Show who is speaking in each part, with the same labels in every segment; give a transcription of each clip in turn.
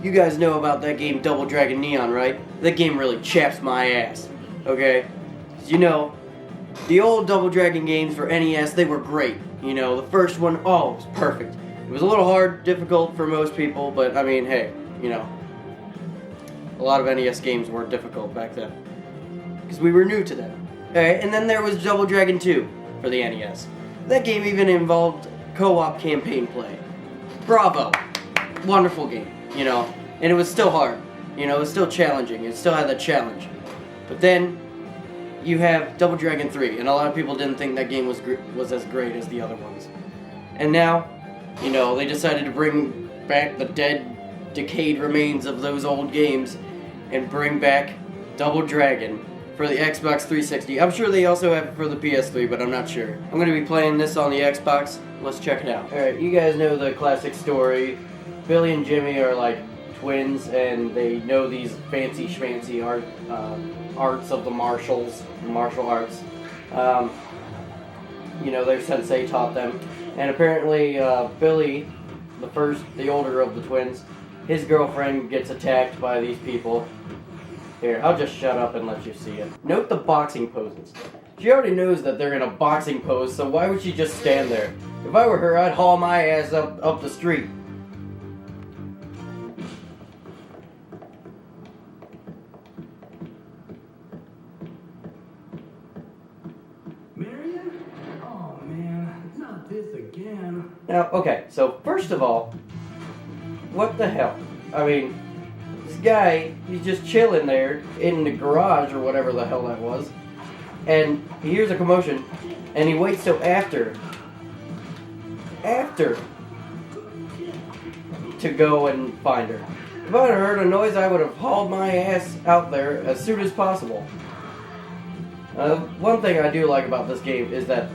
Speaker 1: You guys know about that game Double Dragon Neon, right? That game really chaps my ass, okay? You know, the old Double Dragon games for NES, they were great. You know, the first one, oh, it was perfect. It was a little hard, difficult for most people, but I mean, hey, you know, a lot of NES games were difficult back then. Because we were new to them. Okay, and then there was Double Dragon 2 for the NES. That game even involved co-op campaign play. Bravo! Wonderful game, you know, and it was still hard. You know, it was still challenging. It still had that challenge. But then you have Double Dragon 3, and a lot of people didn't think that game was as great as the other ones. And now, you know, they decided to bring back the dead, decayed remains of those old games and bring back Double Dragon for the Xbox 360. I'm sure they also have it for the PS3, but I'm not sure. I'm going to be playing this on the Xbox. Let's check it out. Alright, you guys know the classic story. Billy and Jimmy are like twins, and they know these fancy schmancy arts of the martial arts. You know, their sensei taught them. And apparently, Billy, the older of the twins, his girlfriend gets attacked by these people. Here, I'll just shut up and let you see it. Note the boxing poses. She already knows that they're in a boxing pose, so why would she just stand there? If I were her, I'd haul my ass up the street.
Speaker 2: Marion? Oh man, not this again.
Speaker 1: Now, okay, so first of all, what the hell? I mean, this guy, he's just chilling there in the garage or whatever the hell that was, and he hears a commotion, and he waits till after to go and find her. If I had heard a noise, I would have hauled my ass out there as soon as possible. One thing I do like about this game is that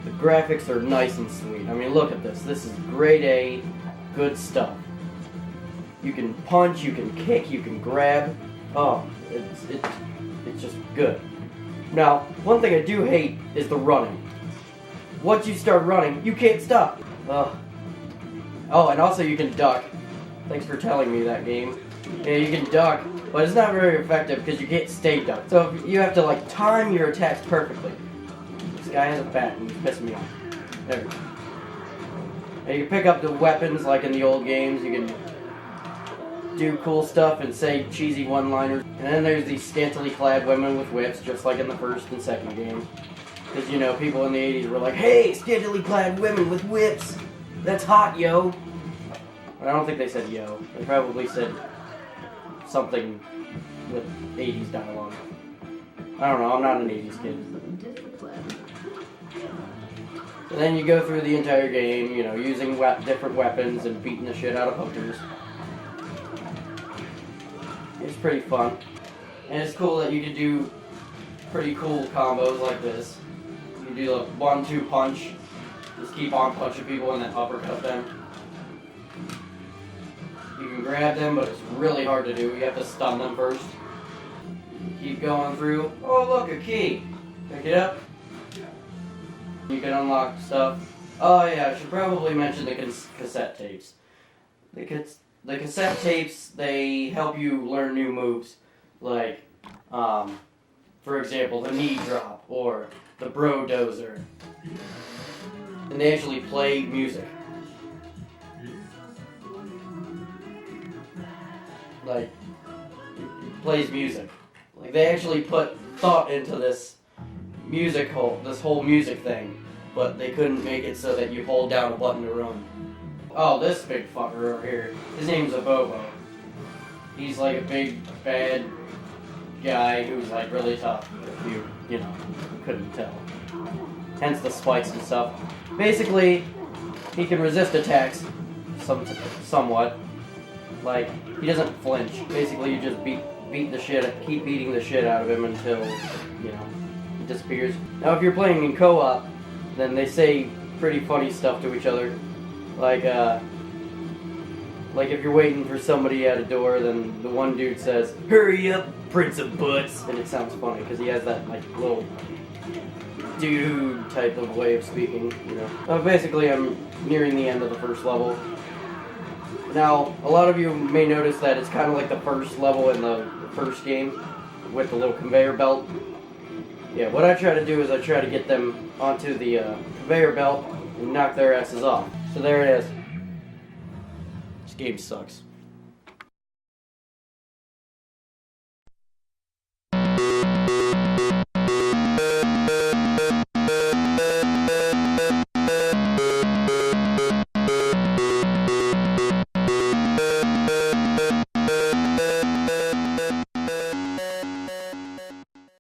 Speaker 1: the graphics are nice and sweet. I mean, look at this. This is grade A, good stuff. You can punch, you can kick, you can grab. Oh, it's just good. Now, one thing I do hate is the running. Once you start running, you can't stop. Oh, and also you can duck. Thanks for telling me that game. Yeah, you can duck, but it's not very effective because you can't stay ducked. So you have to like time your attacks perfectly. This guy has a bat and he's pissing me off. There we go. And you can pick up the weapons like in the old games. You can do cool stuff and say cheesy one-liners. And then there's these scantily clad women with whips, just like in the first and second game. Because, you know, people in the 80s were like, hey, scantily clad women with whips! That's hot, yo! But I don't think they said yo. They probably said something with 80s dialogue. I don't know, I'm not an 80s kid. So then you go through the entire game, you know, using different weapons and beating the shit out of hookers. It's pretty fun. And it's cool that you can do pretty cool combos like this. You can do a 1-2 punch. Just keep on punching people and then uppercut them. You can grab them, but it's really hard to do. You have to stun them first. Keep going through. Oh, look, a key. Pick it up. You can unlock stuff. Oh, yeah, I should probably mention the cassette tapes. The cassette tapes, they help you learn new moves. Like, for example, the knee drop or the bro dozer. And they actually play music. Like, it plays music. Like, they actually put thought into this whole music thing, but they couldn't make it so that you hold down a button to run. Oh, this big fucker over here. His name's a Bobo. He's like a big, bad guy who's like really tough, if you know, couldn't tell. Hence the spikes and stuff. Basically, he can resist attacks somewhat. Like, he doesn't flinch. Basically, you just keep beating the shit out of him until, you know, he disappears. Now, if you're playing in co-op, then they say pretty funny stuff to each other. Like if you're waiting for somebody at a door, then the one dude says, "Hurry up, Prince of Butts," and it sounds funny because he has that like little dude type of way of speaking, you know. Basically, I'm nearing the end of the first level. Now, a lot of you may notice that it's kind of like the first level in the first game with the little conveyor belt. Yeah, what I try to do is I try to get them onto the conveyor belt and knock their asses off. So there it is. This game sucks.